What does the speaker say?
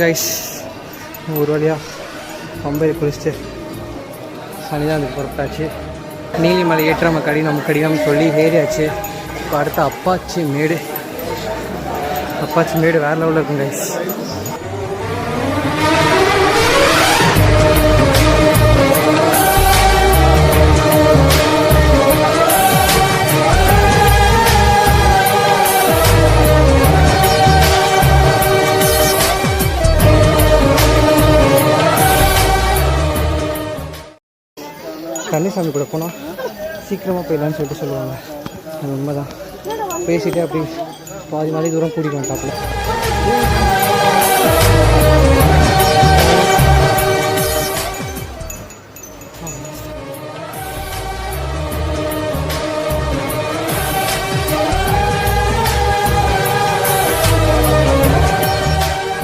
Guys ஒரு வழியாக பம்பை குளிச்சுட்டு சன்னிதானத்துக்கு புறப்பட்டாச்சு. நீலிமலை ஏற்றாம கடினம் சொல்லி ஏறியாச்சு. இப்போ அடுத்த அப்பாச்சி மேடு வேறு லெவலில் இருக்கும் கைஸ். கன்னிசாமி கூட போனால் சீக்கிரமாக போயிடலான்னு சொல்லிட்டு சொல்லுவாங்க. அது உண்மைதான். பேசிகிட்டே அப்படி பாதி தூரம் கூட்டிகிட்டு வந்துட்டாப்புல.